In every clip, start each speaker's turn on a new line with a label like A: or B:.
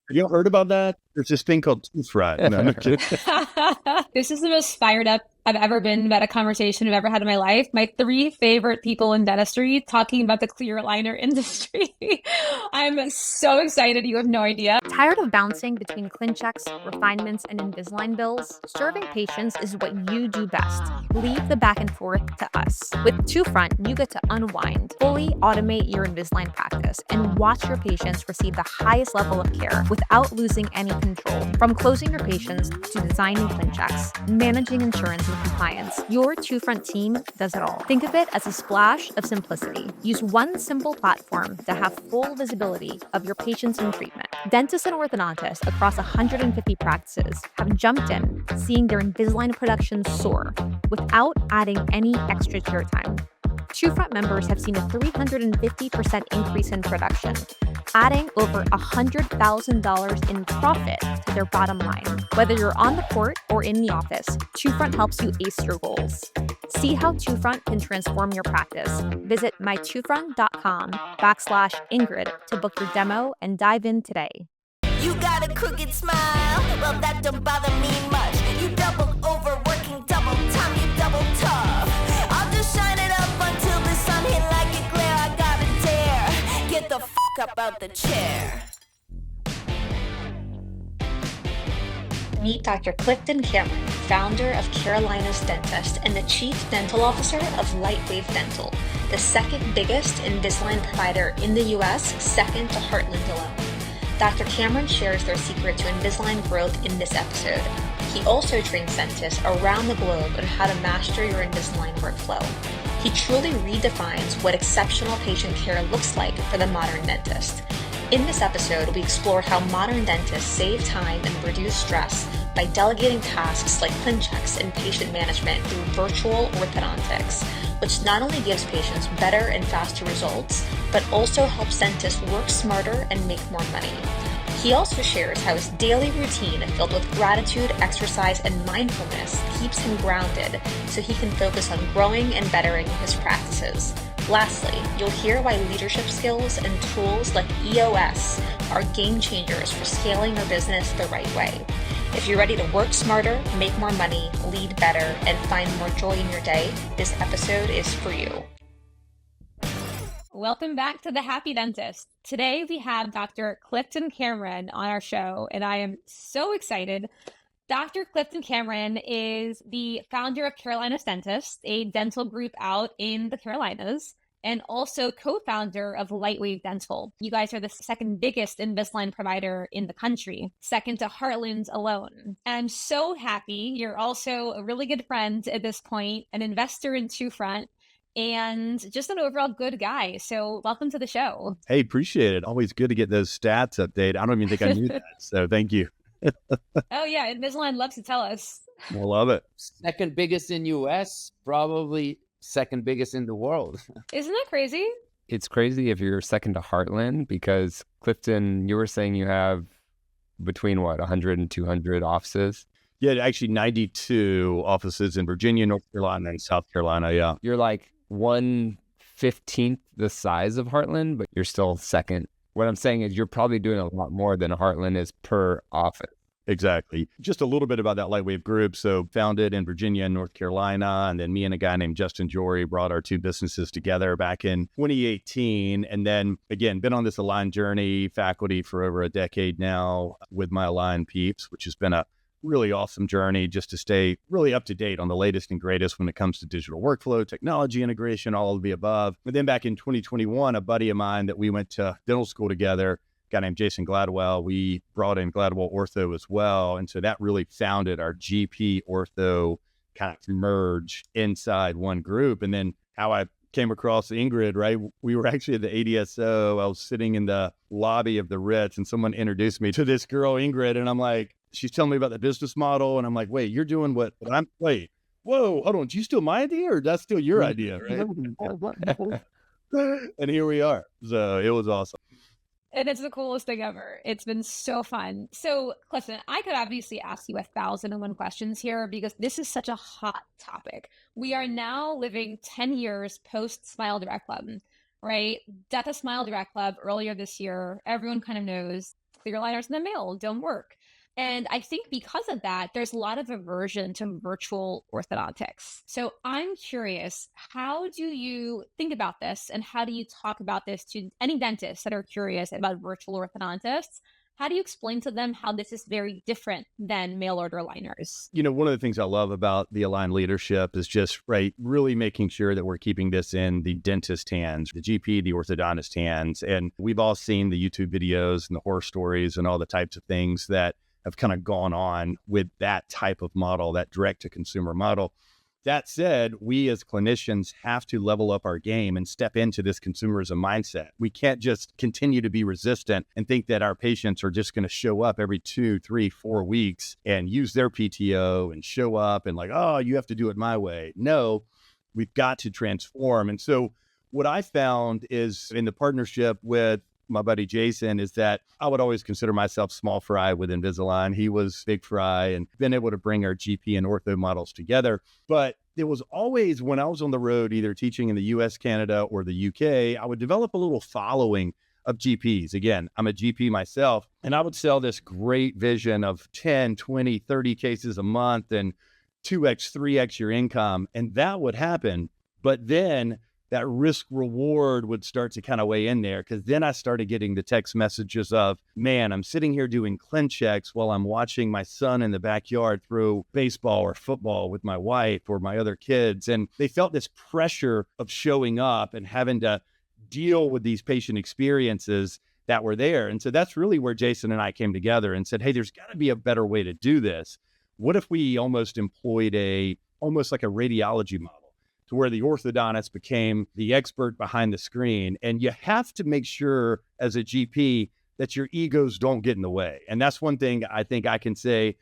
A: Have you heard about that? There's this thing called tooth rot. No, I'm not kidding.
B: This is the most fired up I've ever been about a conversation I've ever had in my life. My three favorite people in dentistry talking about the clear aligner industry. I'm so excited. You have no idea.
C: Tired of bouncing between ClinChecks, refinements, and Invisalign bills? Serving patients is what you do best. Leave the back and forth to us. With TwoFront, you get to unwind, fully automate your Invisalign practice, and watch your patients receive the highest level of care without losing any control. From closing your patients to designing ClinChecks, managing insurance and compliance, your TwoFront team does it all. Think of it as a splash of simplicity. Use one simple platform to have full visibility of your patients in treatment. Dentists and orthodontists across 150 practices have jumped in, seeing their Invisalign production soar without adding any extra to your time. TwoFront members have seen a 350% increase in production, adding over $100,000 in profit to their bottom line. Whether you're on the court or in the office, TwoFront helps you ace your goals. See how TwoFront can transform your practice. Visit mytwofront.com/Ingrid to book your demo and dive in today.
D: You got a crooked smile, well that don't bother me much. You double over working double time, you double tough. I'll just shine it up until the sun hit like a glare. I gotta dare, get the fuck up out the chair.
C: Meet Dr. Clifton Cameron, founder of Carolina's Dentist and the Chief Dental Officer of Lightwave Dental, the second biggest Invisalign provider in the US, second to Heartland alone. Dr. Cameron shares their secret to Invisalign growth in this episode. He also trains dentists around the globe on how to master your Invisalign workflow. He truly redefines what exceptional patient care looks like for the modern dentist. In this episode, we explore how modern dentists save time and reduce stress by delegating tasks like ClinChecks and patient management through virtual orthodontics, which not only gives patients better and faster results, but also helps dentists work smarter and make more money. He also shares how his daily routine filled with gratitude, exercise, and mindfulness keeps him grounded so he can focus on growing and bettering his practices. Lastly, you'll hear why leadership skills and tools like EOS are game changers for scaling your business the right way. If you're ready to work smarter, make more money, lead better, and find more joy in your day, this episode is for you.
B: Welcome back to The Happy Dentist. Today we have Dr. Clifton Cameron on our show, and I am so excited. Dr. Clifton Cameron is the founder of Carolina's Dentist, a dental group out in the Carolinas, and also co-founder of Lightwave Dental. You guys are the second biggest Invisalign provider in the country, second to Heartland alone. I'm so happy. You're also a really good friend at this point, an investor in TwoFront, and just an overall good guy. So welcome to the show.
A: Hey, appreciate it. Always good to get those stats updated. I don't even think I knew that. So thank you.
B: Oh yeah, Invisalign loves to tell us.
A: I love it.
E: Second biggest in US, probably second biggest in the world.
B: Isn't that crazy?
F: It's crazy if you're second to Heartland because Clifton, you were saying you have between 100 and 200 offices?
A: Yeah, actually 92 offices in Virginia, North Carolina, and South Carolina. Yeah.
F: You're like 1/15 the size of Heartland, but you're still second. What I'm saying is you're probably doing a lot more than Heartland is per office.
A: Exactly. Just a little bit about that Lightwave group. So founded in Virginia and North Carolina, and then me and a guy named Justin Jory brought our two businesses together back in 2018. And then again, been on this Align journey, faculty for over a decade now with my Align peeps, which has been a really awesome journey just to stay really up to date on the latest and greatest when it comes to digital workflow, technology integration, all of the above. And then back in 2021, a buddy of mine that we went to dental school together, a guy named Jason Gladwell, we brought in Gladwell Ortho as well. And so that really founded our GP Ortho kind of merge inside one group. And then how I came across Ingrid, right? We were actually at the ADSO. I was sitting in the lobby of the Ritz and someone introduced me to this girl, Ingrid. And I'm like, she's telling me about the business model. And I'm like, wait, you're doing what I'm, wait, whoa, hold on. Did you steal my idea or that's still your idea, right? And here we are. So it was awesome.
B: And it's the coolest thing ever. It's been so fun. So, Clifton, I could obviously ask you 1,001 questions here because this is such a hot topic. We are now living 10 years post Smile Direct Club, right? Death of Smile Direct Club earlier this year. Everyone kind of knows. clear aligners in the mail don't work. And I think because of that, there's a lot of aversion to virtual orthodontics. So I'm curious, how do you think about this and how do you talk about this to any dentists that are curious about virtual orthodontists? How do you explain to them how this is very different than mail order aligners?
A: One of the things I love about the Align leadership is just, right, really making sure that we're keeping this in the dentist hands, the GP, the orthodontist hands. And we've all seen the YouTube videos and the horror stories and all the types of things that have kind of gone on with that type of model, that direct to consumer model. That said, we as clinicians have to level up our game and step into this consumerism mindset. We can't just continue to be resistant and think that our patients are just going to show up every 2, 3, 4 weeks and use their PTO and show up and like, oh, you have to do it my way. No, we've got to transform. And so what I found is in the partnership with my buddy Jason is that I would always consider myself small fry with Invisalign. He was big fry and been able to bring our GP and ortho models together. But it was always when I was on the road, either teaching in the US, Canada, or the UK, I would develop a little following of GPs. Again, I'm a GP myself, and I would sell this great vision of 10, 20, 30 cases a month and 2x, 3x your income. And that would happen. But then that risk reward would start to kind of weigh in there, because then I started getting the text messages of, man, I'm sitting here doing ClinChecks while I'm watching my son in the backyard throw baseball or football with my wife or my other kids. And they felt this pressure of showing up and having to deal with these patient experiences that were there. And so that's really where Jason and I came together and said, hey, there's got to be a better way to do this. What if we almost employed almost like a radiology model, to where the orthodontist became the expert behind the screen? And you have to make sure as a GP that your egos don't get in the way. And that's one thing I think I can say,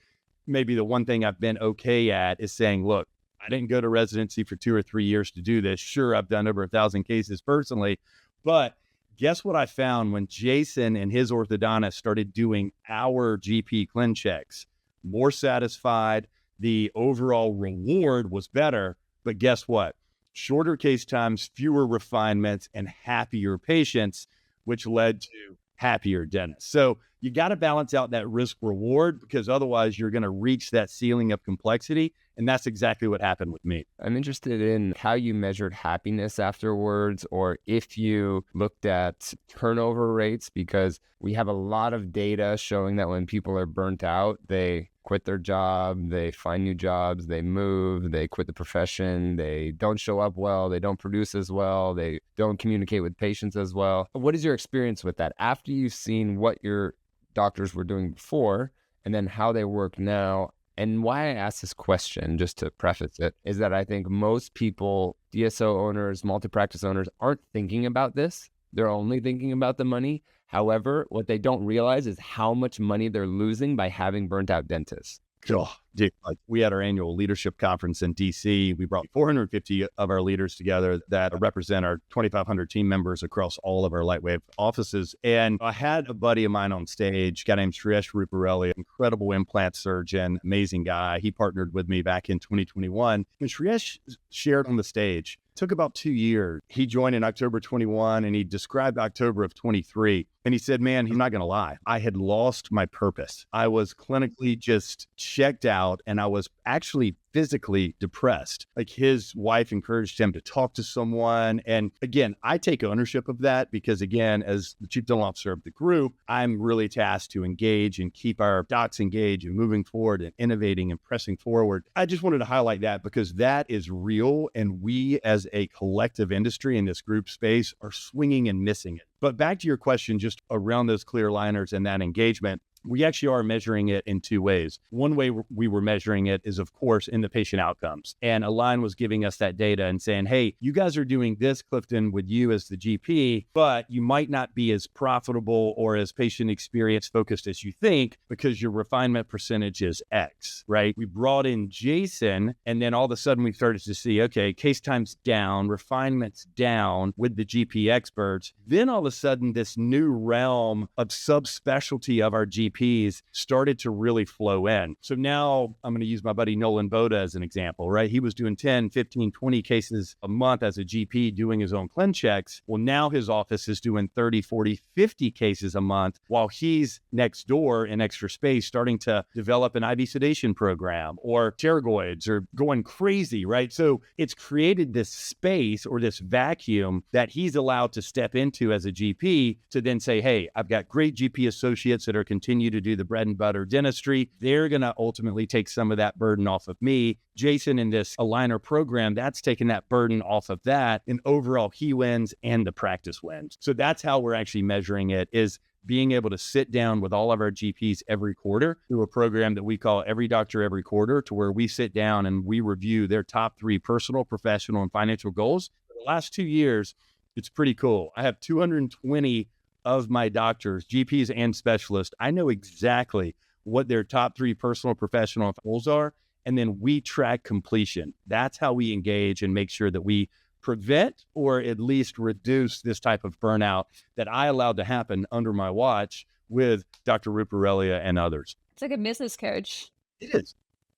A: maybe the one thing I've been okay at is saying, look, I didn't go to residency for 2 or 3 years to do this. Sure, I've done over 1,000 cases personally, but guess what I found when Jason and his orthodontist started doing our GP ClinChecks? More satisfied, the overall reward was better. But guess what? Shorter case times, fewer refinements, and happier patients, which led to happier dentists. So you got to balance out that risk reward, because otherwise you're going to reach that ceiling of complexity. And that's exactly what happened with me.
F: I'm interested in how you measured happiness afterwards, or if you looked at turnover rates, because we have a lot of data showing that when people are burnt out, they quit their job, they find new jobs, they move, they quit the profession, they don't show up well, they don't produce as well, they don't communicate with patients as well. What is your experience with that after you've seen what your doctors were doing before and then how they work now? And why I ask this question, just to preface it, is that I think most people, DSO owners, multi-practice owners, aren't thinking about this. They're only thinking about the money. However, what they don't realize is how much money they're losing by having burnt out dentists.
A: Oh, dude, like we had our annual leadership conference in DC. We brought 450 of our leaders together that represent our 2,500 team members across all of our Lightwave offices. And I had a buddy of mine on stage, a guy named Shreesh Ruparelli, incredible implant surgeon, amazing guy. He partnered with me back in 2021. And Shreesh shared on the stage, took about 2 years. He joined in October 21 and he described October of 23. And he said, man, he's not going to lie. I had lost my purpose. I was clinically just checked out and I was actually physically depressed. Like his wife encouraged him to talk to someone. And again, I take ownership of that because again, as the chief dental officer of the group, I'm really tasked to engage and keep our docs engaged and moving forward and innovating and pressing forward. I just wanted to highlight that because that is real. And we as a collective industry in this group space are swinging and missing it. But back to your question, just around those clear liners and that engagement, we actually are measuring it in 2 ways. One way we were measuring it is, of course, in the patient outcomes. And Align was giving us that data and saying, hey, you guys are doing this, Clifton, with you as the GP, but you might not be as profitable or as patient experience focused as you think because your refinement percentage is X, right? We brought in Jason, and then all of a sudden we started to see, okay, case times down, refinements down with the GP experts. Then all of a sudden, this new realm of subspecialty of our GP GPs started to really flow in. So now I'm going to use my buddy Nolan Boda as an example, right? He was doing 10, 15, 20 cases a month as a GP doing his own ClinChecks. Well, now his office is doing 30, 40, 50 cases a month while he's next door in extra space starting to develop an IV sedation program or pterygoids or going crazy, right? So it's created this space or this vacuum that he's allowed to step into as a GP to then say, hey, I've got great GP associates that are continue to do the bread and butter dentistry. They're going to ultimately take some of that burden off of me. Jason in this aligner program, that's taking that burden off of that. And overall, he wins and the practice wins. So that's how we're actually measuring it, is being able to sit down with all of our GPs every quarter through a program that we call Every Doctor Every Quarter, to where we sit down and we review their top 3 personal, professional, and financial goals. For the last 2 years, it's pretty cool. I have 220 of my doctors, GPs and specialists. I know exactly what their top 3 personal, professional goals are, and then we track completion. That's how we engage and make sure that we prevent or at least reduce this type of burnout that I allowed to happen under my watch with Dr. Ruparelia and others.
B: It's like a business coach.
A: It is.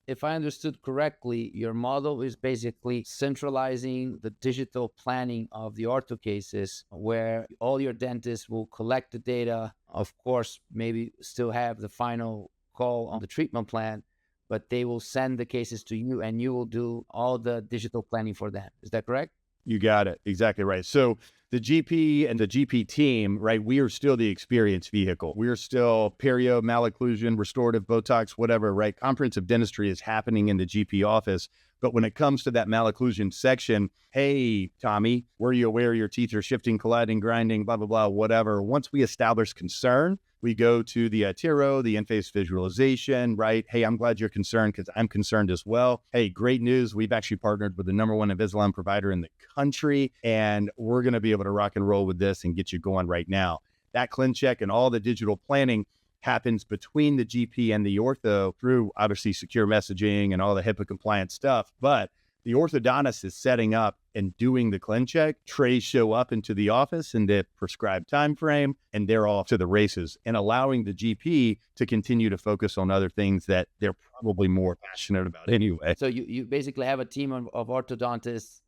E: If I understood correctly, your model is basically centralizing the digital planning of the ortho cases, where all your dentists will collect the data, of course, maybe still have the final call on the treatment plan, but they will send the cases to you and you will do all the digital planning for them. Is that correct?
A: You got it. Exactly right. So the GP and the GP team, right, we are still the experience vehicle. We are still perio, malocclusion, restorative, Botox, whatever, right? Comprehensive dentistry is happening in the GP office. But when it comes to that malocclusion section, hey, Tommy, were you aware your teeth are shifting, colliding, grinding, blah, blah, blah, whatever. Once we establish concern, we go to the Tiro, the in-face visualization, right? Hey, I'm glad you're concerned because I'm concerned as well. Hey, great news. We've actually partnered with the #1 Invisalign provider in the country, and we're going to be able to rock and roll with this and get you going right now. That ClinCheck and all the digital planning happens between the GP and the ortho through obviously secure messaging and all the HIPAA compliant stuff. But the orthodontist is setting up and doing the ClinCheck. Trays show up into the office in the prescribed time frame, and they're off to the races, and allowing the GP to continue to focus on other things that they're probably more passionate about anyway.
E: So you basically have a team of orthodontists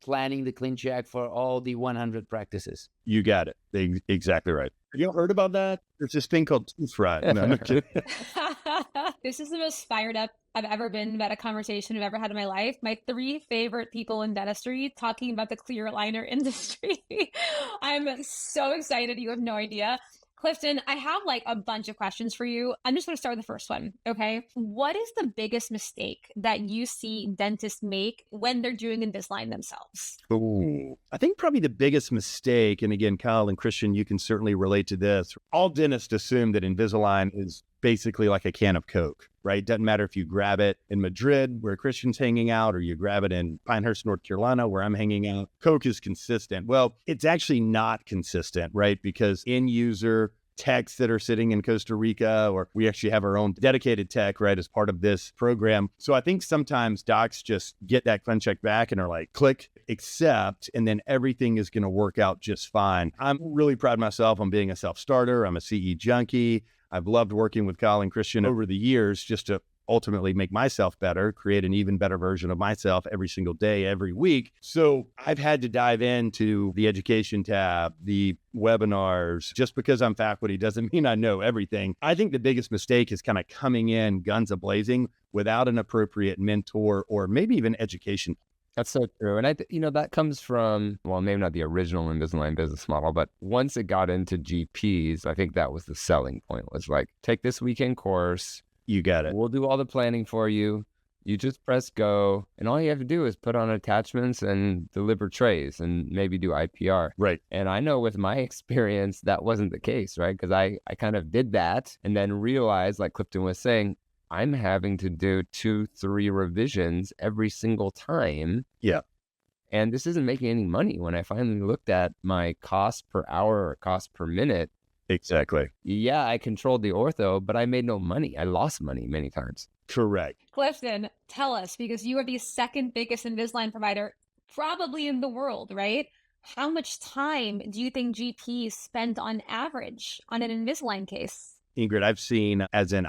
E: planning the ClinCheck for all the 100 practices.
A: You got it. Exactly right. Have you heard about that? There's this thing called tooth fry. No, I'm not kidding.
B: This is the most fired up I've ever been about a conversation I've ever had in my life. My 3 favorite people in dentistry talking about the clear aligner industry. I'm so excited. You have no idea. Clifton, I have like a bunch of questions for you. I'm just going to start with the first one. Okay. What is the biggest mistake that you see dentists make when they're doing Invisalign themselves?
A: Ooh. I think probably the biggest mistake, and again, Kyle and Christian, you can certainly relate to this. All dentists assume that Invisalign is basically like a can of Coke, right? Doesn't matter if you grab it in Madrid, where Christian's hanging out, or you grab it in Pinehurst, North Carolina, where I'm hanging out. Coke is consistent. Well, it's actually not consistent, right? Because end user techs that are sitting in Costa Rica, or we actually have our own dedicated tech, right, as part of this program. So I think sometimes docs just get that ClinCheck back and are like, click, accept, and then everything is going to work out just fine. I'm really proud of myself on being a self-starter. I'm a CE junkie. I've loved working with Kyle and Christian over the years just to ultimately make myself better, create an even better version of myself every single day, every week. So I've had to dive into the education tab, the webinars. Just because I'm faculty doesn't mean I know everything. I think the biggest mistake is kind of coming in guns a-blazing without an appropriate mentor or maybe even education.
F: That's so true. And that comes from, well, maybe not the original Invisalign business model, but once it got into GPs, I think that was the selling point, was like, take this weekend course.
A: You got it.
F: We'll do all the planning for you. You just press go. And all you have to do is put on attachments and deliver trays and maybe do IPR.
A: Right.
F: And I know with my experience, that wasn't the case, right? Because I kind of did that and then realized, like Clifton was saying, I'm having to do 2-3 revisions every single time.
A: Yeah.
F: And this isn't making any money. When I finally looked at my cost per hour or cost per minute.
A: Exactly.
F: Yeah, I controlled the ortho, but I made no money. I lost money many times.
A: Correct.
B: Clifton, tell us, because you are the second biggest Invisalign provider probably in the world, right? How much time do you think GPs spend on average on an Invisalign case?
A: Ingrid, I've seen, as in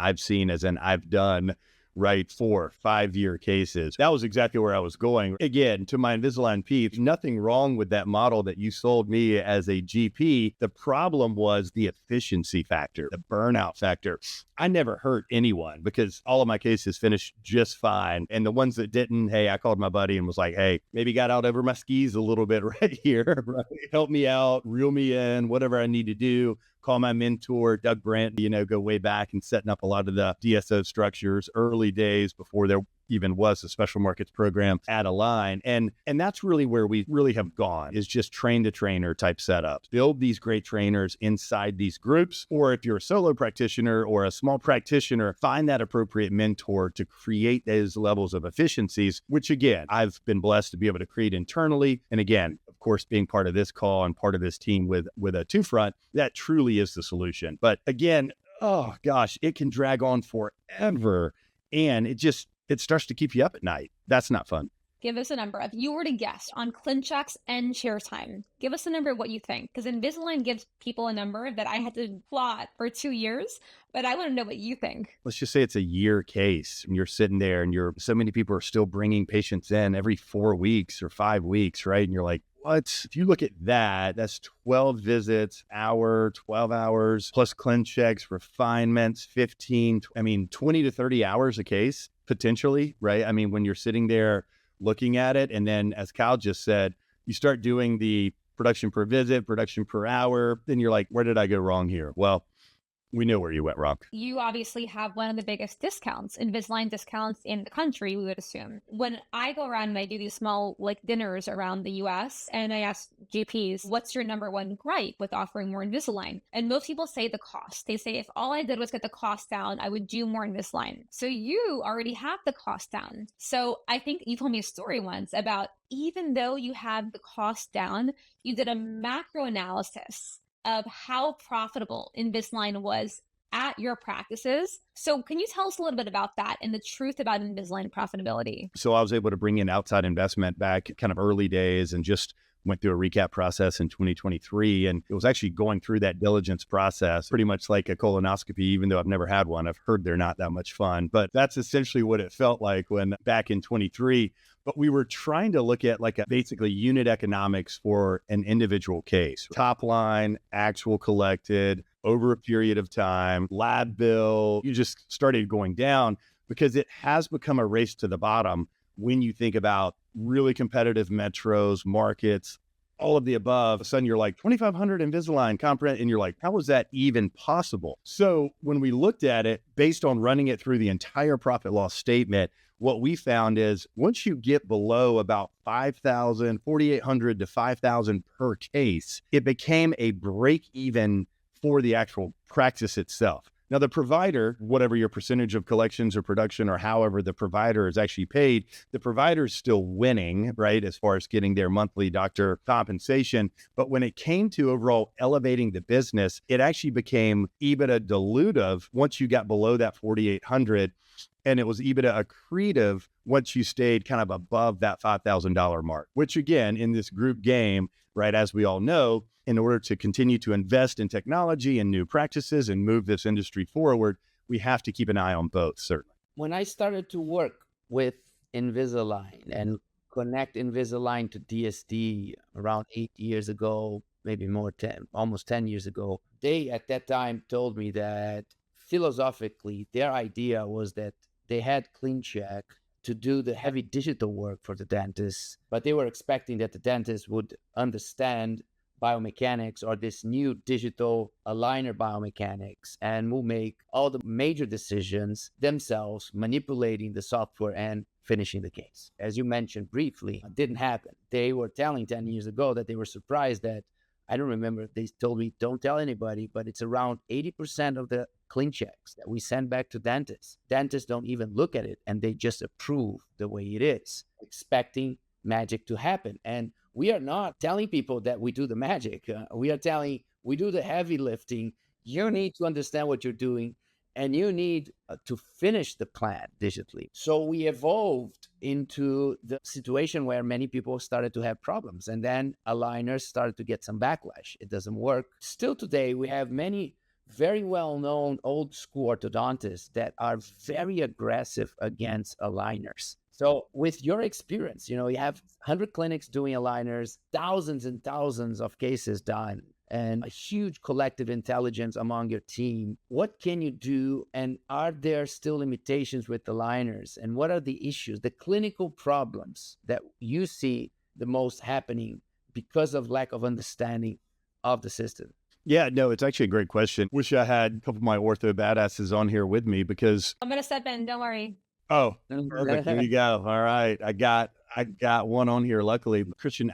A: I've done, right, 4-5 year cases. That was exactly where I was going. Again, to my Invisalign peeps, nothing wrong with that model that you sold me as a GP. The problem was the efficiency factor, the burnout factor. I never hurt anyone because all of my cases finished just fine. And the ones that didn't, hey, I called my buddy and was like, hey, maybe got out over my skis a little bit right here. Right? Help me out, reel me in, whatever I need to do. Call my mentor, Doug Brandt, go way back and setting up a lot of the DSO structures early days before there even was a special markets program at Align. And that's really where we really have gone, is just train the trainer type setups. Build these great trainers inside these groups. Or if you're a solo practitioner or a small practitioner, find that appropriate mentor to create those levels of efficiencies, which again, I've been blessed to be able to create internally. And again, of course, being part of this call and part of this team with a two front, that truly is the solution. But again, oh gosh, it can drag on forever. And it starts to keep you up at night. That's not fun.
B: Give us a number. If you were to guess on ClinChecks and chair time, give us a number of what you think. Because Invisalign gives people a number that I had to plot for 2 years, but I want to know what you think.
A: Let's just say it's a year case and you're sitting there and so many people are still bringing patients in every 4 weeks or 5 weeks, right? And you're like, what? If you look at that, that's 12 visits, 12 hours, plus ClinChecks, refinements, 20 to 30 hours a case, potentially, right? I mean, when you're sitting there looking at it, and then as Kyle just said, you start doing the production per visit, production per hour, then you're like, where did I go wrong here? Well, we know where you went wrong.
B: You obviously have one of the biggest discounts, Invisalign discounts in the country, we would assume. When I go around and I do these small dinners around the US and I ask GPs, what's your number one gripe with offering more Invisalign? And most people say the cost. They say, if all I did was get the cost down, I would do more Invisalign. So you already have the cost down. So I think you told me a story once about, even though you have the cost down, you did a macro analysis of how profitable Invisalign was at your practices. So can you tell us a little bit about that and the truth about Invisalign profitability?
A: So I was able to bring in outside investment back kind of early days and just went through a recap process in 2023. And it was actually going through that diligence process, pretty much like a colonoscopy, even though I've never had one. I've heard they're not that much fun, but that's essentially what it felt like when back in 23. But we were trying to look at basically unit economics for an individual case. Top line, actual collected over a period of time, lab bill. You just started going down because it has become a race to the bottom when you think about really competitive metros, markets, all of the above. All of a sudden you're like 2,500 Invisalign comprehend, and you're like, how is that even possible? So when we looked at it, based on running it through the entire profit loss statement, what we found is once you get below about 5,000, 4,800 to 5,000 per case, it became a break even for the actual practice itself. Now, the provider, whatever your percentage of collections or production or however the provider is actually paid, the provider is still winning, right, as far as getting their monthly doctor compensation. But when it came to overall elevating the business, it actually became EBITDA dilutive once you got below that 4,800. And it was EBITDA accretive once you stayed kind of above that $5,000 mark, which again, in this group game, right, as we all know, in order to continue to invest in technology and new practices and move this industry forward, we have to keep an eye on both, certainly.
E: When I started to work with Invisalign and connect Invisalign to DSD around 8 years ago, maybe more, almost 10 years ago, they at that time told me that philosophically, their idea was that they had ClinCheck to do the heavy digital work for the dentists, but they were expecting that the dentist would understand biomechanics or this new digital aligner biomechanics and will make all the major decisions themselves, manipulating the software and finishing the case. As you mentioned briefly, it didn't happen. They were telling 10 years ago that they were surprised that, I don't remember, they told me, don't tell anybody, but it's around 80% of the ClinChecks that we send back to dentists. Dentists don't even look at it and they just approve the way it is, expecting magic to happen. And we are not telling people that we do the magic. We are telling, we do the heavy lifting. You need to understand what you're doing and you need to finish the plan digitally. So we evolved into the situation where many people started to have problems, and then aligners started to get some backlash. It doesn't work. Still today, we have many very well-known old school orthodontists that are very aggressive against aligners. So with your experience, you have 100 clinics doing aligners, thousands and thousands of cases done, and a huge collective intelligence among your team. What can you do? And are there still limitations with aligners? And what are the issues, the clinical problems that you see the most happening because of lack of understanding of the system?
A: Yeah, no, it's actually a great question. Wish I had a couple of my ortho badasses on here with me because
B: I'm going to step in. Don't worry.
A: Oh, perfect. There you go. All right. I got one on here. Luckily, Christian,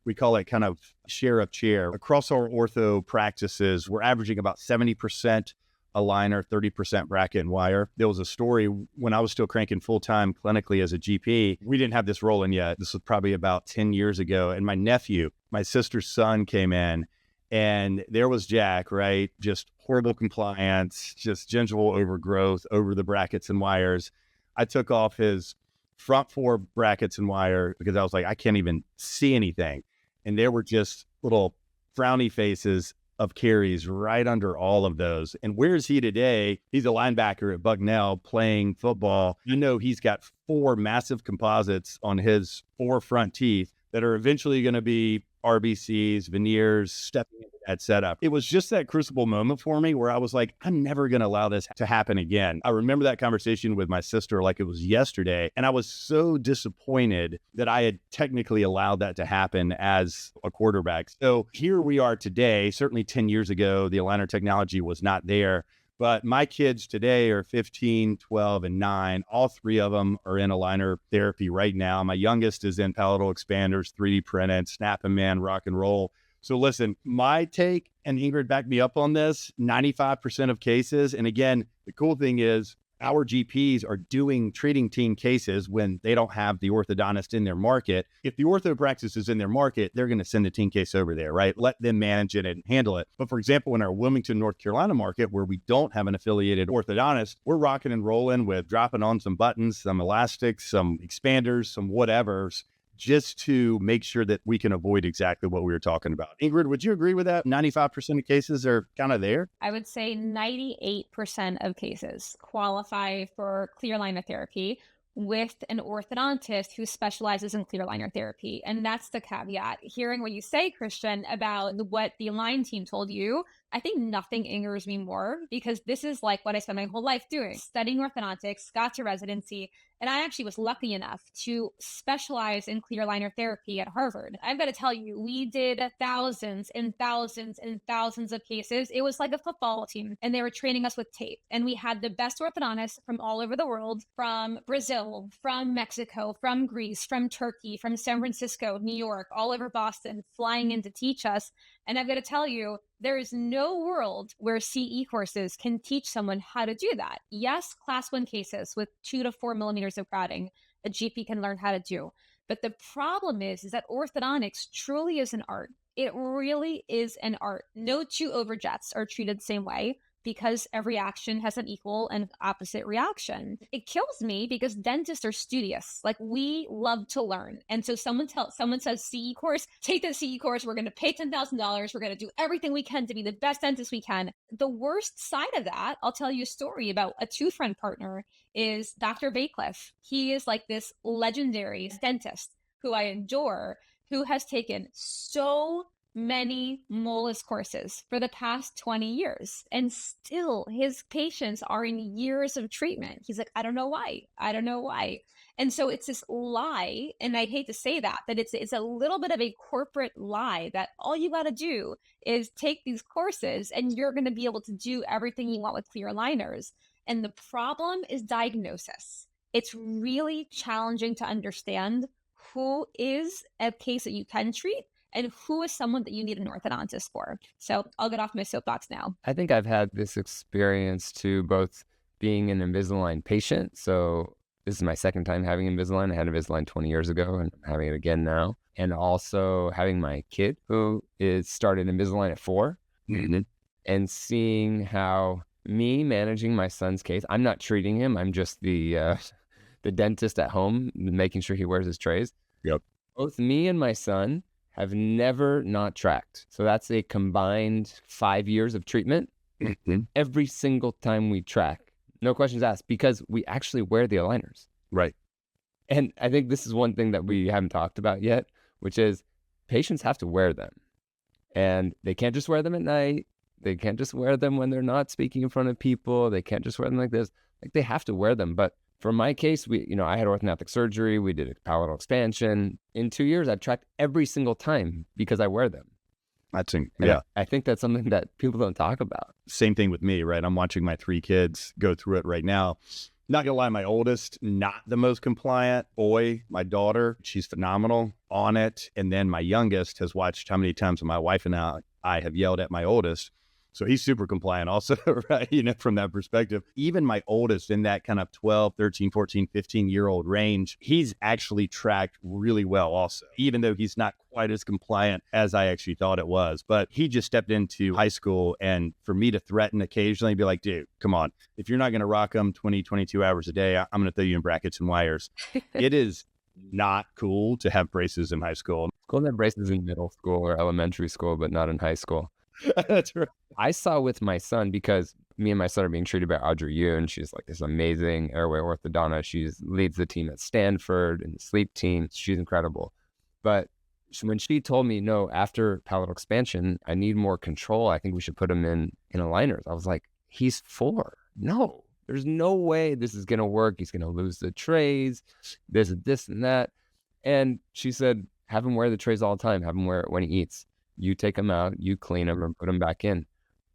A: we call it kind of share of chair. Across our ortho practices, we're averaging about 70% aligner, 30% bracket and wire. There was a story when I was still cranking full-time clinically as a GP. We didn't have this rolling yet. This was probably about 10 years ago. And my nephew, my sister's son, came in and there was Jack, right? Just horrible compliance, just gingival overgrowth over the brackets and wires. I took off his front 4 brackets and wire because I was like, I can't even see anything. And there were just little frowny faces of caries right under all of those. And where is he today? He's a linebacker at Bucknell playing football. You know, he's got 4 massive composites on his 4 front teeth that are eventually going to be RBCs, veneers, stepping into that setup. It was just that crucible moment for me where I was like, I'm never going to allow this to happen again. I remember that conversation with my sister like it was yesterday. And I was so disappointed that I had technically allowed that to happen as a quarterback. So here we are today. Certainly 10 years ago, the aligner technology was not there. But my kids today are 15, 12, and 9. All 3 of them are in aligner therapy right now. My youngest is in palatal expanders, 3D printed, snap them in, rock and roll. So listen, my take, and Ingrid backed me up on this, 95% of cases. And again, the cool thing is our GPs are treating teen cases when they don't have the orthodontist in their market. If the ortho practice is in their market, they're going to send the teen case over there, right? Let them manage it and handle it. But for example, in our Wilmington, North Carolina market, where we don't have an affiliated orthodontist, we're rocking and rolling with dropping on some buttons, some elastics, some expanders, some whatevers, just to make sure that we can avoid exactly what we were talking about. Ingrid, would you agree with that? 95% of cases are kind of there?
B: I would say 98% of cases qualify for clear aligner therapy with an orthodontist who specializes in clear aligner therapy. And that's the caveat. Hearing what you say, Christian, about what the Align team told you, I think nothing angers me more because this is like what I spent my whole life doing, studying orthodontics, got to residency, and I actually was lucky enough to specialize in clear aligner therapy at Harvard. I've got to tell you, we did thousands and thousands and thousands of cases. It was like a football team, and they were training us with tape. And we had the best orthodontists from all over the world, from Brazil, from Mexico, from Greece, from Turkey, from San Francisco, New York, all over Boston, flying in to teach us. And I've got to tell you, there is no world where CE courses can teach someone how to do that. Yes, class 1 cases with 2 to 4 millimeters of crowding, a GP can learn how to do. But the problem is that orthodontics truly is an art. It really is an art. No 2 overjets are treated the same way because every action has an equal and opposite reaction. It kills me because dentists are studious. Like, we love to learn. And so someone says CE course, take the CE course. We're going to pay $10,000. We're going to do everything we can to be the best dentist we can. The worst side of that, I'll tell you a story about a 2-friend partner, is Dr. Baycliffe. He is like this legendary dentist who I adore, who has taken so many molars courses for the past 20 years. And still his patients are in years of treatment. He's like, I don't know why. I don't know why. And so it's this lie. And I hate to say that it's a little bit of a corporate lie that all you got to do is take these courses and you're going to be able to do everything you want with clear aligners. And the problem is diagnosis. It's really challenging to understand who is a case that you can treat and who is someone that you need an orthodontist for. So I'll get off my soapbox now.
F: I think I've had this experience too, both being an Invisalign patient. So this is my second time having Invisalign. I had Invisalign 20 years ago and I'm having it again now. And also having my kid who is started Invisalign at 4 and seeing how me managing my son's case, I'm not treating him. I'm just the dentist at home, making sure he wears his trays.
A: Yep.
F: Both me and my son have never not tracked. So that's a combined 5 years of treatment every single time we track. No questions asked, because we actually wear the aligners.
A: Right.
F: And I think this is one thing that we haven't talked about yet, which is patients have to wear them. And they can't just wear them at night. They can't just wear them when they're not speaking in front of people. They can't just wear them like this. Like, they have to wear them. But for my case, I had orthodontic surgery. We did a palatal expansion. In 2 years, I've tracked every single time because I wear them. I think that's something that people don't talk about.
A: Same thing with me, right? I'm watching my 3 kids go through it right now. Not gonna lie, my oldest, not the most compliant boy. My daughter, she's phenomenal on it. And then my youngest has watched how many times my wife and I have yelled at my oldest. So he's super compliant also, right? From that perspective. Even my oldest, in that kind of 12, 13, 14, 15-year-old range, he's actually tracked really well also, even though he's not quite as compliant as I actually thought it was. But he just stepped into high school, and for me to threaten occasionally, be like, dude, come on. If you're not going to rock them 20, 22 hours a day, I'm going to throw you in brackets and wires. It is not cool to have braces in high school.
F: It's cool to have braces in middle school or elementary school, but not in high school.
A: That's right.
F: I saw with my son, because me and my son are being treated by Audrey Yoon. She's like this amazing airway orthodontist. She leads the team at Stanford and the sleep team. She's incredible. But when she told me, no, after palatal expansion, I need more control, I think we should put him in aligners. I was like, he's 4. No, there's no way this is going to work. He's going to lose the trays, this and that. And she said, have him wear the trays all the time. Have him wear it when he eats. You take him out, you clean him, and put him back in.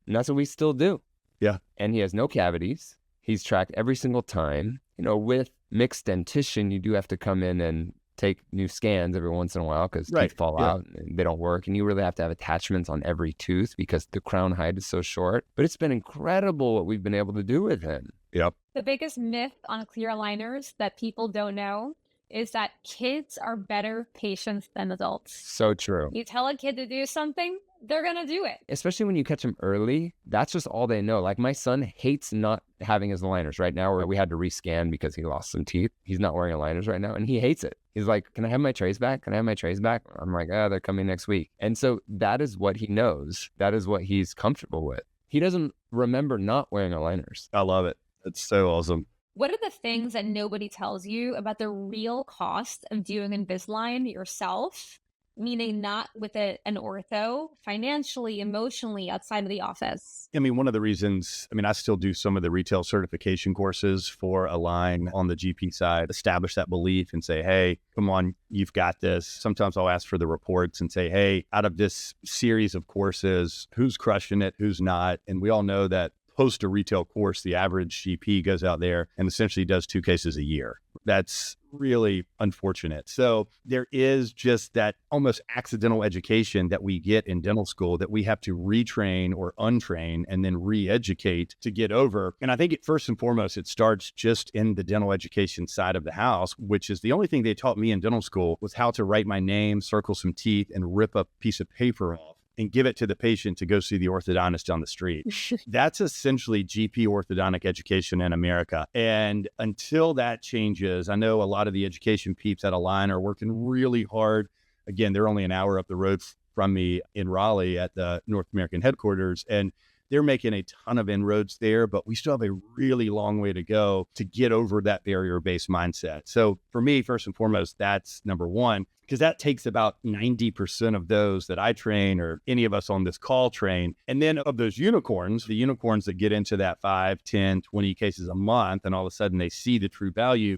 F: And that's what we still do.
A: Yeah.
F: And he has no cavities. He's tracked every single time. With mixed dentition, you do have to come in and take new scans every once in a while because teeth fall out and they don't work. And you really have to have attachments on every tooth because the crown height is so short. But it's been incredible what we've been able to do with him.
A: Yep.
B: The biggest myth on clear aligners that people don't know is that kids are better patients than adults.
F: So true.
B: You tell a kid to do something, they're going to do it.
F: Especially when you catch them early, that's just all they know. Like, my son hates not having his aligners right now, where we had to rescan because he lost some teeth. He's not wearing aligners right now, and he hates it. He's like, can I have my trays back? Can I have my trays back? I'm like, they're coming next week. And so that is what he knows. That is what he's comfortable with. He doesn't remember not wearing aligners.
A: I love it. It's so awesome.
B: What are the things that nobody tells you about the real cost of doing Invisalign yourself? Meaning not with an ortho, financially, emotionally, outside of the office.
A: I mean, one of the reasons, I still do some of the retail certification courses for Align on the GP side, establish that belief and say, hey, come on, you've got this. Sometimes I'll ask for the reports and say, hey, out of this series of courses, who's crushing it, who's not? And we all know that post a retail course, the average GP goes out there and essentially does 2 cases a year. That's really unfortunate. So there is just that almost accidental education that we get in dental school that we have to retrain or untrain and then re-educate to get over. And I think first and foremost, it starts just in the dental education side of the house, which is the only thing they taught me in dental school was how to write my name, circle some teeth, and rip a piece of paper off and give it to the patient to go see the orthodontist down the street. That's essentially GP orthodontic education in America. And until that changes, I know a lot of the education peeps at Align are working really hard. Again, they're only an hour up the road from me in Raleigh at the North American headquarters. And they're making a ton of inroads there, but we still have a really long way to go to get over that barrier-based mindset. So for me, first and foremost, that's number one, because that takes about 90% of those that I train or any of us on this call train. And then of those unicorns, the unicorns that get into that 5, 10, 20 cases a month, and all of a sudden they see the true value.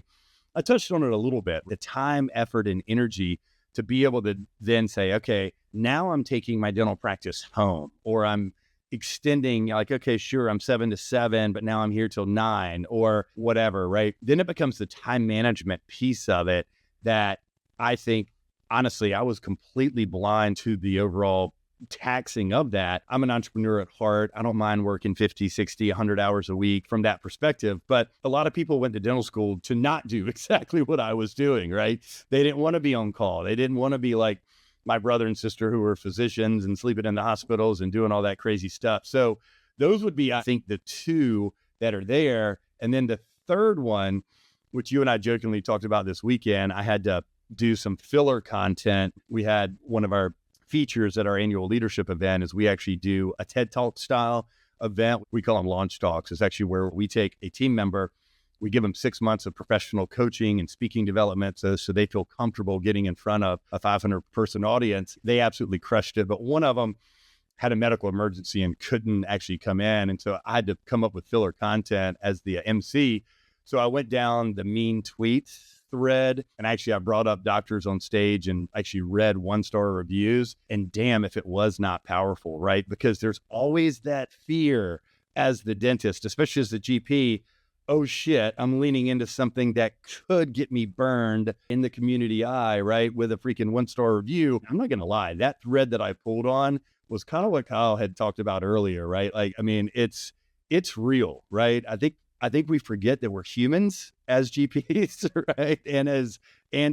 A: I touched on it a little bit, the time, effort, and energy to be able to then say, okay, now I'm taking my dental practice home, or I'm extending, like, okay, sure, I'm 7 to 7, but now I'm here till 9 or whatever, right? Then it becomes the time management piece of it that I think, honestly, I was completely blind to the overall taxing of that. I'm an entrepreneur at heart. I don't mind working 50, 60, 100 hours a week from that perspective. But a lot of people went to dental school to not do exactly what I was doing, right? They didn't want to be on call. They didn't want to be like my brother and sister who were physicians and sleeping in the hospitals and doing all that crazy stuff. So those would be, I think, the 2 that are there. And then the third one, which you and I jokingly talked about this weekend, I had to do some filler content. We had one of our features at our annual leadership event is we actually do a TED Talk style event. We call them launch talks. It's actually where we take a team member, we give them 6 months of professional coaching and speaking development so they feel comfortable getting in front of a 500-person audience. They absolutely crushed it. But one of them had a medical emergency and couldn't actually come in. And so I had to come up with filler content as the MC. So I went down the mean tweets thread, and actually I brought up doctors on stage and actually read 1-star reviews, and damn if it was not powerful, right? Because there's always that fear as the dentist, especially as the GP, oh shit, I'm leaning into something that could get me burned in the community eye, right? With a freaking 1-star review. I'm not gonna lie, that thread that I pulled on was kind of what Kyle had talked about earlier, right? Like, I mean, it's real, right? I think we forget that we're humans as GPs, right? And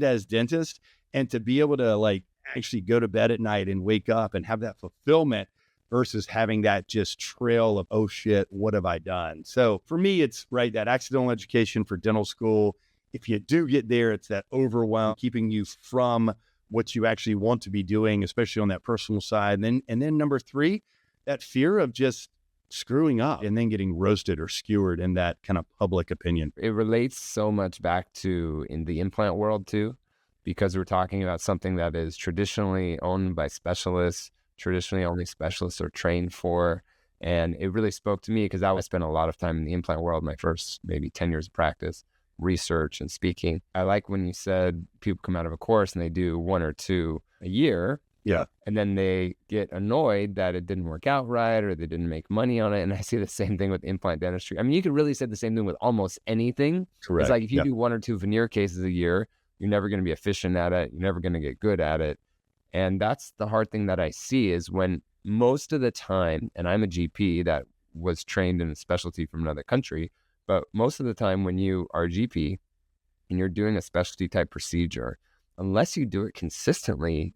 A: as dentists, and to be able to like actually go to bed at night and wake up and have that fulfillment versus having that just trail of, oh shit, what have I done? So for me, it's right, that accidental education for dental school. If you do get there, it's that overwhelm, keeping you from what you actually want to be doing, especially on that personal side. And then number 3, that fear of just screwing up and then getting roasted or skewered in that kind of public opinion.
F: It relates so much back to in the implant world too, because we're talking about something that is traditionally owned by specialists, traditionally only specialists are trained for. And it really spoke to me because I spent a lot of time in the implant world, my first maybe 10 years of practice, research and speaking. I like when you said people come out of a course and they do 1 or 2 a year.
A: Yeah.
F: And then they get annoyed that it didn't work out right or they didn't make money on it. And I see the same thing with implant dentistry. I mean, you could really say the same thing with almost anything.
A: Correct.
F: It's like if you do 1 or 2 veneer cases a year, you're never going to be efficient at it. You're never going to get good at it. And that's the hard thing that I see is when most of the time, and I'm a GP that was trained in a specialty from another country, but most of the time when you are a GP and you're doing a specialty type procedure, unless you do it consistently,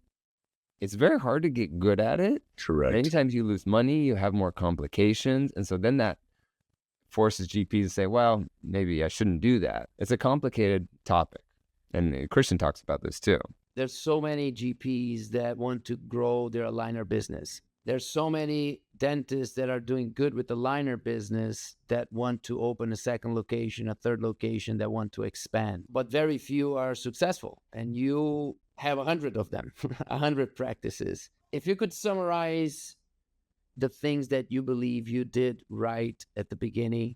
F: it's very hard to get good at it.
A: Correct.
F: Many times you lose money, you have more complications. And so then that forces GPs to say, well, maybe I shouldn't do that. It's a complicated topic. And Christian talks about this too.
E: There's so many GPs that want to grow their aligner business. There's so many dentists that are doing good with the aligner business that want to open a second location, a third location, that want to expand. But very few are successful. And you have 100 of them, 100 practices. If you could summarize the things that you believe you did right at the beginning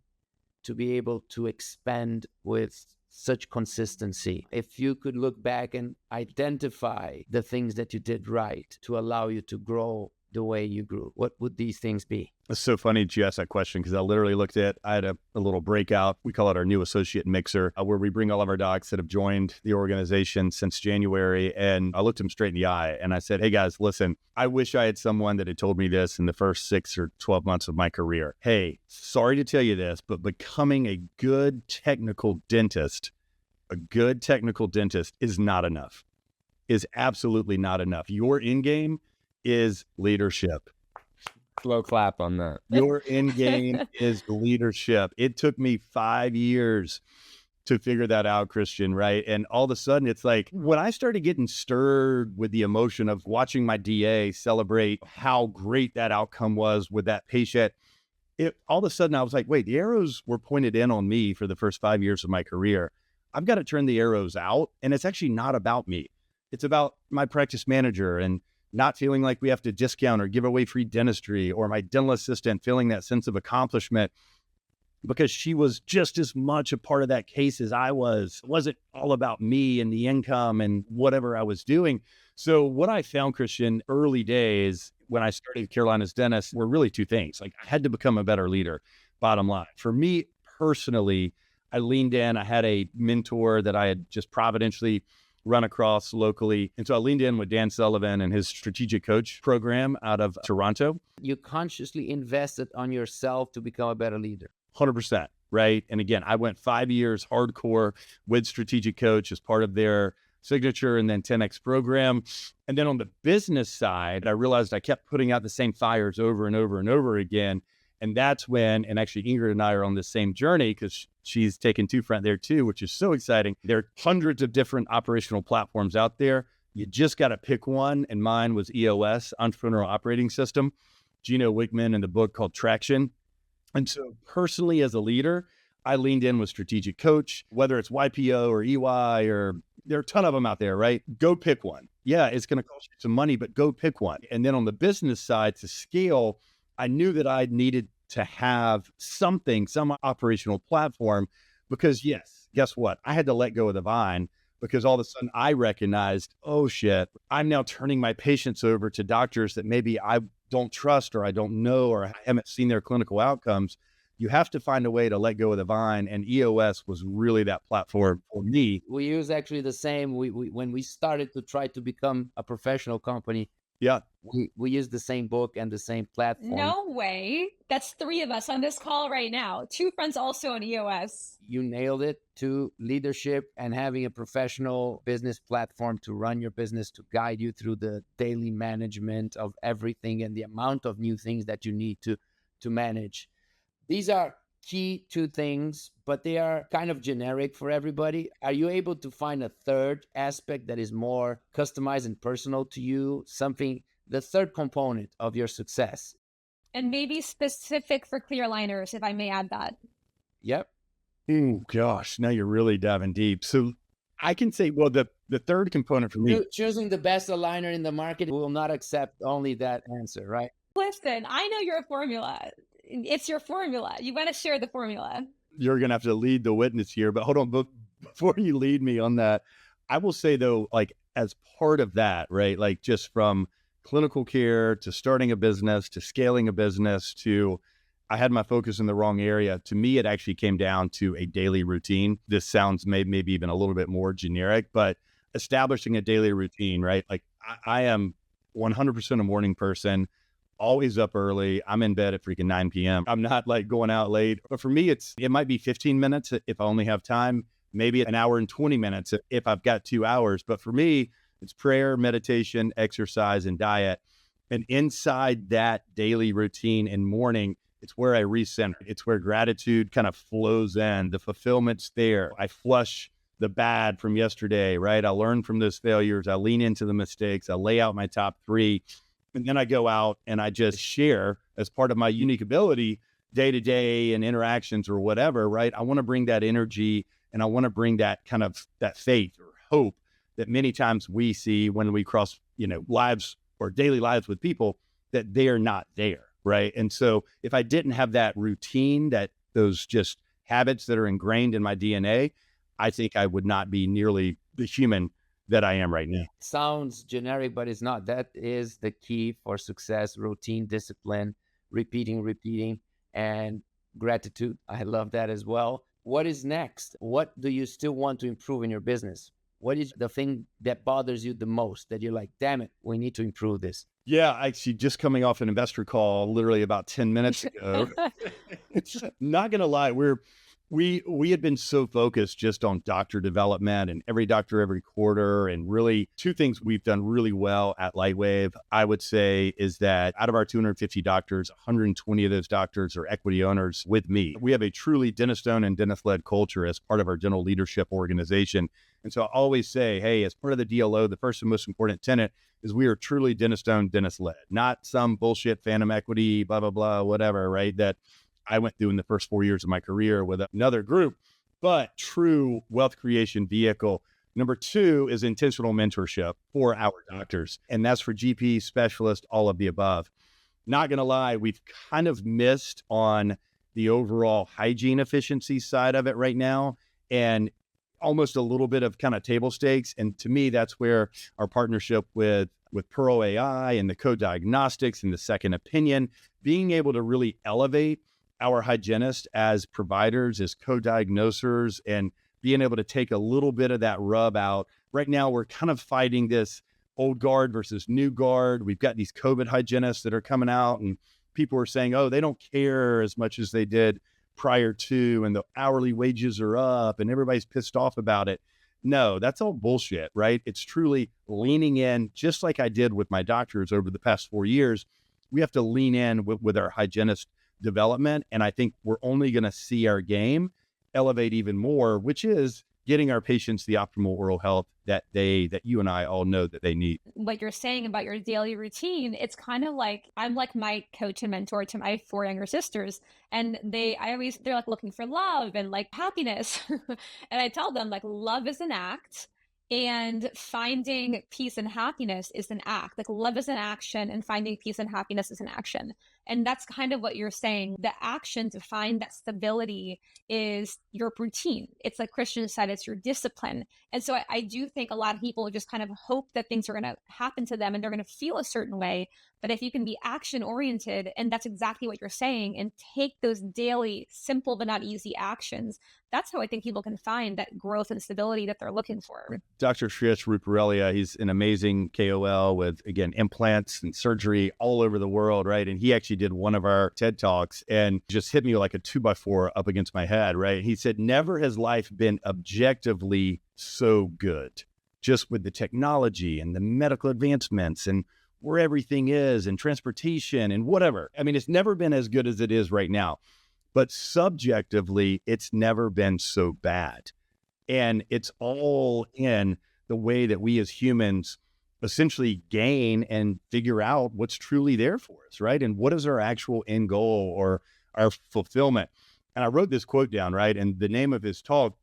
E: to be able to expand with such consistency, if you could look back and identify the things that you did right to allow you to grow the way you grew, what would these things be?
A: It's so funny that you asked that question because I literally I had a little breakout. We call it our new associate mixer, where we bring all of our docs that have joined the organization since January. And I looked them straight in the eye and I said, hey guys, listen, I wish I had someone that had told me this in the first 6 or 12 months of my career. Hey, sorry to tell you this, but becoming a good technical dentist is not enough, is absolutely not enough. Your end game is leadership.
F: Slow clap on that.
A: Your end game is leadership. It took me 5 years to figure that out, Christian, right? And all of a sudden, it's like when I started getting stirred with the emotion of watching my DA celebrate how great that outcome was with that patient, all of a sudden I was like, wait, the arrows were pointed in on me for the first 5 years of my career. I've got to turn the arrows out. And it's actually not about me. It's about my practice manager and not feeling like we have to discount or give away free dentistry, or my dental assistant feeling that sense of accomplishment because she was just as much a part of that case as I was. It wasn't all about me and the income and whatever I was doing. So what I found, Christian, early days when I started Carolina's Dentist were really 2 things. Like I had to become a better leader, bottom line. For me personally, I leaned in. I had a mentor that I had just providentially run across locally. And so I leaned in with Dan Sullivan and his strategic coach program out of Toronto.
E: You consciously invested on yourself to become a better leader.
A: 100%, right? And again, I went 5 years hardcore with strategic coach as part of their signature and then 10X program. And then on the business side, I realized I kept putting out the same fires over and over and over again. And that's when, and actually Ingrid and I are on the same journey because she's taken 2 front there too, which is so exciting. There are hundreds of different operational platforms out there. You just got to pick one. And mine was EOS, Entrepreneurial Operating System. Gino Wickman in the book called Traction And so personally as a leader, I leaned in with strategic coach, whether it's YPO or EY, or there are a ton of them out there, right? Go pick one. Yeah, it's going to cost you some money, but go pick one. And then on the business side to scale, I knew that I needed to have something, some operational platform, because yes, guess what? I had to let go of the vine because all of a sudden I recognized, oh shit, I'm now turning my patients over to doctors that maybe I don't trust or I don't know or I haven't seen their clinical outcomes. You have to find a way to let go of the vine, and EOS was really that platform for me.
E: We use actually the same. We when we started to try to become a professional company,
A: Yeah.
E: we use the same book and the same platform.
B: No way. That's 3 of us on this call right now. 2 friends also on EOS.
E: You nailed it, to leadership and having a professional business platform to run your business, to guide you through the daily management of everything and the amount of new things that you need to manage. These are key 2 things, but they are kind of generic for everybody. Are you able to find a third aspect that is more customized and personal to you? Something, the third component of your success?
B: And maybe specific for clear aligners, if I may add that.
E: Yep.
A: Oh gosh, now you're really diving deep. So I can say, well, the third component for me,
E: Choosing the best aligner in the market will not accept only that answer, right?
B: Listen, I know your formula. It's your formula. You want to share the formula.
A: you're going to have to lead the witness here, but hold on. Before you lead me on that, I will say though, like as part of that, right? Like just from clinical care to starting a business, to scaling a business, to I had my focus in the wrong area. To me, it actually came down to a daily routine. This sounds maybe even a little bit more generic, but establishing a daily routine, right? Like I am 100% a morning person, always up early. I'm in bed at freaking 9 p.m. I'm not like going out late. But for me, it might be 15 minutes if I only have time, maybe an hour and 20 minutes if I've got 2 hours. But for me, it's prayer, meditation, exercise, and diet. And inside that daily routine and morning, it's where I recenter. It's where gratitude kind of flows in. The fulfillment's there. I flush the bad from yesterday, right? I learn from those failures. I lean into the mistakes. I lay out my top 3. And then I go out and I just share as part of my unique ability, day to day and interactions or whatever, right? I want to bring that energy and I want to bring that kind of that faith or hope that many times we see when we cross, lives or daily lives with people, that they're not there, right? And so if I didn't have that routine, that those just habits that are ingrained in my DNA, I think I would not be nearly the human that I am right now.
E: Sounds generic, but it's not. That is the key for success: routine, discipline, repeating, and gratitude. I love that as well. What is next? What do you still want to improve in your business? What is the thing that bothers you the most, that you're like, damn it, we need to improve this?
A: Yeah, actually just coming off an investor call literally about 10 minutes ago. Not going to lie, we had been so focused just on doctor development and every doctor every quarter. And really 2 things we've done really well at Lightwave, I would say, is that out of our 250 doctors, 120 of those doctors are equity owners with me. We have a truly dentist-owned and dentist-led culture as part of our dental leadership organization. And so I always say, hey, as part of the DLO, the first and most important tenet is we are truly dentist-owned, dentist-led, not some bullshit phantom equity, blah, blah, blah, whatever, right? That I went through in the first 4 years of my career with another group, but true wealth creation vehicle. Number 2 is intentional mentorship for our doctors. And that's for GP, specialists, all of the above. Not going to lie, we've kind of missed on the overall hygiene efficiency side of it right now. And almost a little bit of kind of table stakes. And to me, that's where our partnership with Pearl AI and the co-diagnostics and the second opinion, being able to really elevate our hygienists as providers, as co-diagnosers, and being able to take a little bit of that rub out. Right now, we're kind of fighting this old guard versus new guard. We've got these COVID hygienists that are coming out and people are saying, oh, they don't care as much as they did prior to, and the hourly wages are up and everybody's pissed off about it. No, that's all bullshit, right? It's truly leaning in, just like I did with my doctors over the past 4 years. We have to lean in with our hygienist development. And I think we're only going to see our game elevate even more, which is getting our patients the optimal oral health that you and I all know that they need.
B: What you're saying about your daily routine, it's kind of like I'm like my coach and mentor to my 4 younger sisters, and they're like looking for love and like happiness. And I tell them like love is an act and finding peace and happiness is an act. Like love is an action and finding peace and happiness is an action. And that's kind of what you're saying. The action to find that stability is your routine. It's like Christian said, it's your discipline. And so I do think a lot of people just kind of hope that things are going to happen to them and they're going to feel a certain way. But if you can be action oriented, and that's exactly what you're saying, and take those daily, simple but not easy actions, that's how I think people can find that growth and stability that they're looking for.
A: Dr. Shreyas Ruparelia, he's an amazing KOL with, again, implants and surgery all over the world, right? And he actually did one of our TED Talks and just hit me like a 2x4 up against my head, right? He said, never has life been objectively so good, just with the technology and the medical advancements and where everything is and transportation and whatever. I mean, it's never been as good as it is right now, but subjectively, it's never been so bad. And it's all in the way that we as humans essentially gain and figure out what's truly there for us, right? And what is our actual end goal or our fulfillment? And I wrote this quote down, right? And the name of his talk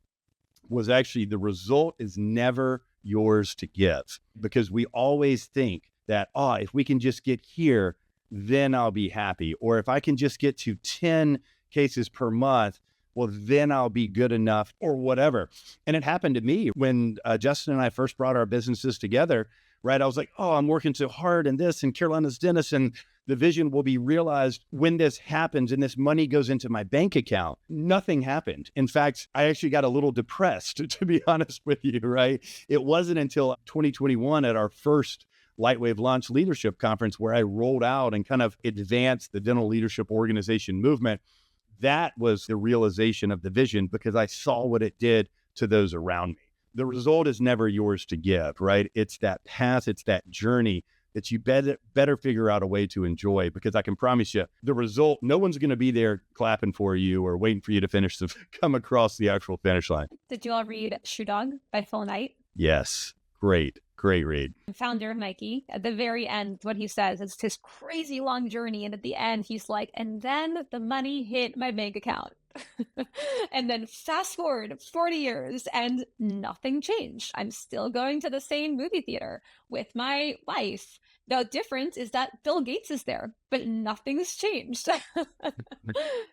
A: was actually, the result is never yours to give, because we always think that, if we can just get here, then I'll be happy. Or if I can just get to 10 cases per month, well, then I'll be good enough or whatever. And it happened to me when Justin and I first brought our businesses together, right? I was like, I'm working so hard and this and Carolina's Dentist, and the vision will be realized when this happens and this money goes into my bank account. Nothing happened. In fact, I actually got a little depressed, to be honest with you, right? It wasn't until 2021 at our first Lightwave Launch Leadership Conference where I rolled out and kind of advanced the dental leadership organization movement. That was the realization of the vision, because I saw what it did to those around me. The result is never yours to give, right? It's that path, it's that journey that you better figure out a way to enjoy, because I can promise you the result, no one's going to be there clapping for you or waiting for you to finish to come across the actual finish line.
B: Did you all read Shoe Dog by Phil Knight?
A: Yes. Great read.
B: Founder of Nike. At the very end, what he says is his crazy long journey. And at the end, he's like, and then the money hit my bank account. And then fast forward 40 years and nothing changed. I'm still going to the same movie theater with my wife. The difference is that Bill Gates is there, but nothing's changed.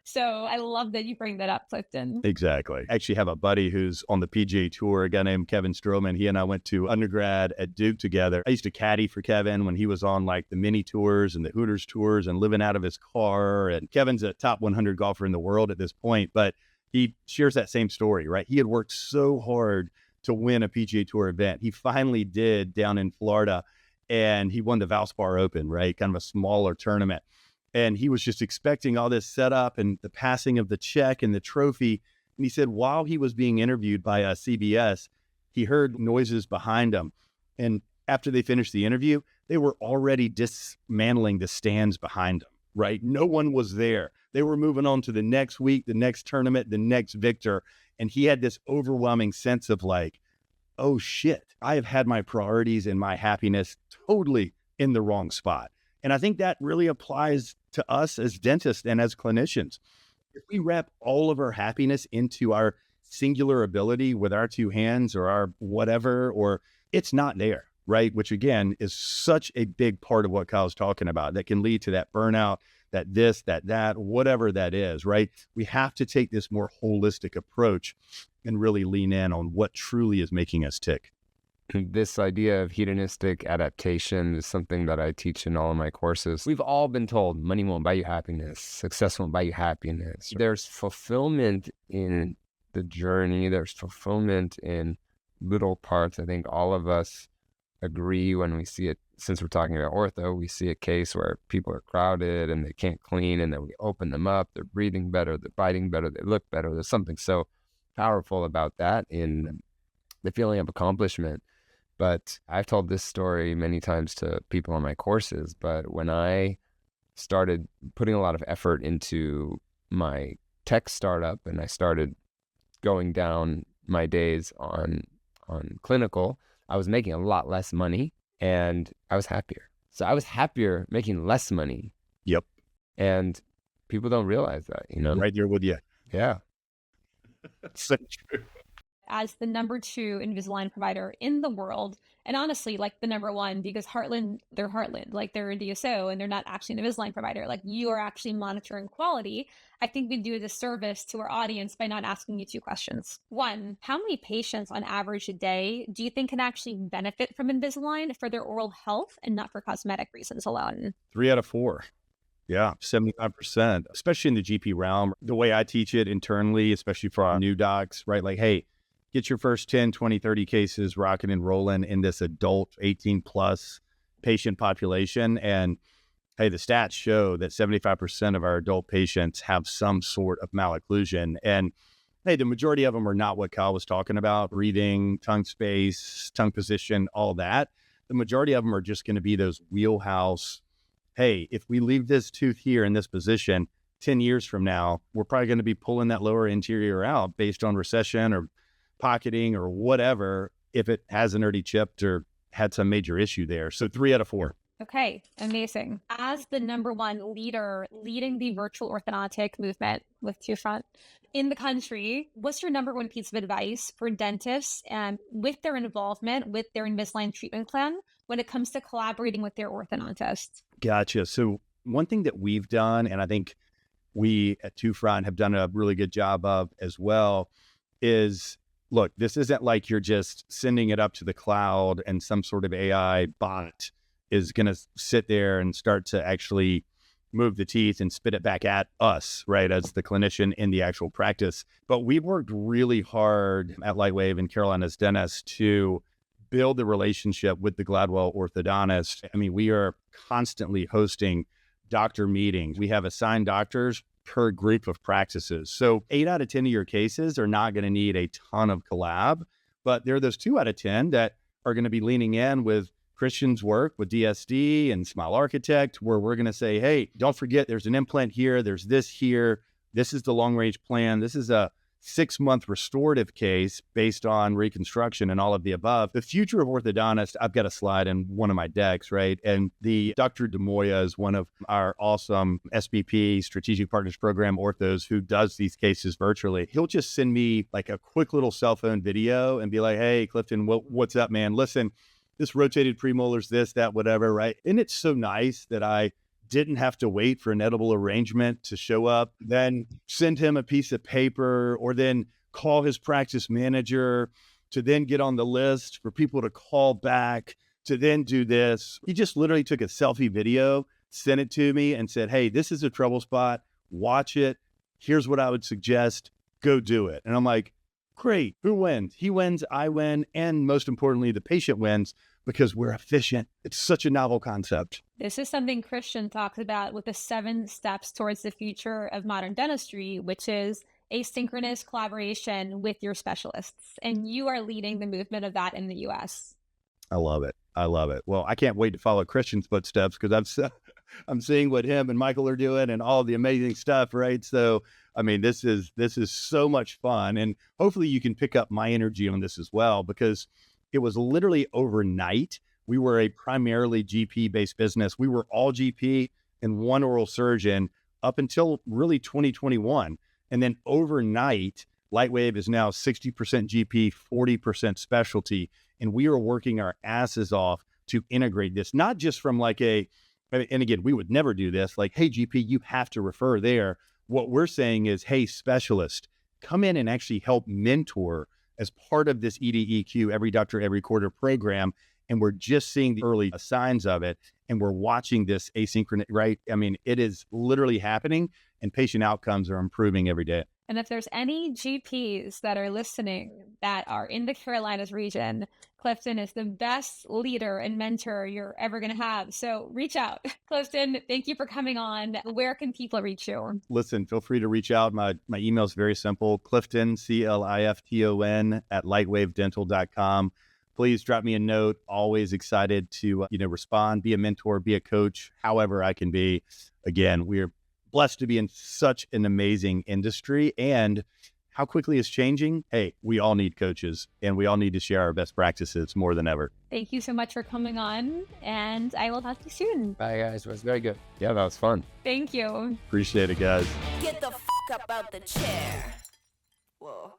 B: So I love that you bring that up, Clifton.
A: Exactly. I actually have a buddy who's on the PGA Tour, a guy named Kevin Stroman. He and I went to undergrad at Duke together. I used to caddy for Kevin when he was on like the mini tours and the Hooters tours and living out of his car. And Kevin's a top 100 golfer in the world at this point, but he shares that same story, right? He had worked so hard to win a PGA Tour event. He finally did down in Florida. And he won the Valspar Open, right? Kind of a smaller tournament. And he was just expecting all this setup and the passing of the check and the trophy. And he said while he was being interviewed by CBS, he heard noises behind him. And after they finished the interview, they were already dismantling the stands behind him, right? No one was there. They were moving on to the next week, the next tournament, the next victor. And he had this overwhelming sense of like, oh shit, I have had my priorities and my happiness totally in the wrong spot. And I think that really applies to us as dentists and as clinicians. If we wrap all of our happiness into our singular ability with our two hands or our whatever, or it's not there, right? Which again is such a big part of what Kyle's talking about that can lead to that burnout, that this, that, whatever that is, right? We have to take this more holistic approach and really lean in on what truly is making us tick.
F: This idea of hedonistic adaptation is something that I teach in all of my courses. We've all been told money won't buy you happiness, success won't buy you happiness. There's fulfillment in the journey. There's fulfillment in little parts. I think all of us agree when we see it, since we're talking about ortho, we see a case where people are crowded and they can't clean, and then we open them up, they're breathing better, they're biting better, they look better. There's something so powerful about that in the feeling of accomplishment. But I've told this story many times to people on my courses, but when I started putting a lot of effort into my tech startup and I started going down my days on clinical, I was making a lot less money and I was happier. So I was happier making less money.
A: Yep.
F: And people don't realize that,
A: Right there with you.
F: Yeah.
A: So true.
B: As the number 2 Invisalign provider in the world, and honestly, like the number 1, because they're Heartland, like they're a DSO and they're not actually an Invisalign provider. Like you are actually monitoring quality. I think we do a disservice to our audience by not asking you 2 questions. 1, how many patients on average a day do you think can actually benefit from Invisalign for their oral health and not for cosmetic reasons alone?
A: 3 out of 4. Yeah, 75%, especially in the GP realm. The way I teach it internally, especially for our new docs, right? Like, hey, get your first 10, 20, 30 cases rocking and rolling in this adult 18 plus patient population. And hey, the stats show that 75% of our adult patients have some sort of malocclusion. And hey, the majority of them are not what Kyle was talking about, breathing, tongue space, tongue position, all that. The majority of them are just going to be those wheelhouse. Hey, if we leave this tooth here in this position, 10 years from now, we're probably going to be pulling that lower interior out based on recession or pocketing or whatever, if it hasn't already chipped or had some major issue there. So 3 out of 4.
B: Okay, amazing. As the number 1 leader leading the virtual orthodontic movement with 2Front in the country, what's your number 1 piece of advice for dentists and with their involvement with their Invisalign treatment plan when it comes to collaborating with their orthodontist?
A: Gotcha. So one thing that we've done, and I think we at 2Front have done a really good job of as well, is look, this isn't like you're just sending it up to the cloud and some sort of AI bot is going to sit there and start to actually move the teeth and spit it back at us, right, as the clinician in the actual practice. But we've worked really hard at Lightwave and Carolina's Dentist to build the relationship with the Gladwell orthodontist. I mean, we are constantly hosting doctor meetings. We have assigned doctors per group of practices. So 8 out of 10 of your cases are not going to need a ton of collab, but there are those 2 out of 10 that are going to be leaning in with Christian's work with DSD and Smile Architect, where we're going to say, hey, don't forget there's an implant here, there's this here, this is the long range plan, this is a 6-month restorative case based on reconstruction and all of the above. The future of orthodontist, I've got a slide in one of my decks, right? And the Dr. DeMoya is one of our awesome SPP, Strategic Partners Program orthos, who does these cases virtually. He'll just send me like a quick little cell phone video and be like, hey, Clifton, what's up, man? Listen, this rotated premolars, this, that, whatever, right? And it's so nice that I didn't have to wait for an edible arrangement to show up, then send him a piece of paper, or then call his practice manager to then get on the list for people to call back to then do this. He just literally took a selfie video, sent it to me and said, hey, this is a trouble spot. Watch it. Here's what I would suggest. Go do it. And I'm like, great. Who wins? He wins, I win. And most importantly, the patient wins because we're efficient. It's such a novel concept.
B: This is something Christian talks about with the 7 steps towards the future of modern dentistry, which is asynchronous collaboration with your specialists. And you are leading the movement of that in the US.
A: I love it. I love it. Well, I can't wait to follow Christian's footsteps because I'm seeing what him and Michael are doing and all the amazing stuff, right? So, I mean, this is so much fun. And hopefully you can pick up my energy on this as well, because it was literally overnight. We were a primarily GP-based business. We were all GP and one oral surgeon up until really 2021. And then overnight, Lightwave is now 60% GP, 40% specialty. And we are working our asses off to integrate this, not just from like and again, we would never do this, like, hey, GP, you have to refer there. What we're saying is, hey, specialist, come in and actually help mentor as part of this EDEQ, Every Doctor, Every Quarter program. And we're just seeing the early signs of it. And we're watching this asynchronous, right? I mean, it is literally happening and patient outcomes are improving every day.
B: And if there's any GPs that are listening that are in the Carolinas region, Clifton is the best leader and mentor you're ever going to have. So reach out. Clifton, thank you for coming on. Where can people reach you?
A: Listen, feel free to reach out. My email is very simple, Clifton, Clifton, at lightwavedental.com. Please drop me a note. Always excited to respond, be a mentor, be a coach, however I can be. Again, we're blessed to be in such an amazing industry and how quickly it's changing, hey, we all need coaches and we all need to share our best practices more than ever.
B: Thank you so much for coming on, and I will talk to you soon.
E: Bye, guys. It was very good.
F: Yeah, that was fun.
B: Thank you.
A: Appreciate it, guys.
D: Get the f up out the chair. Whoa.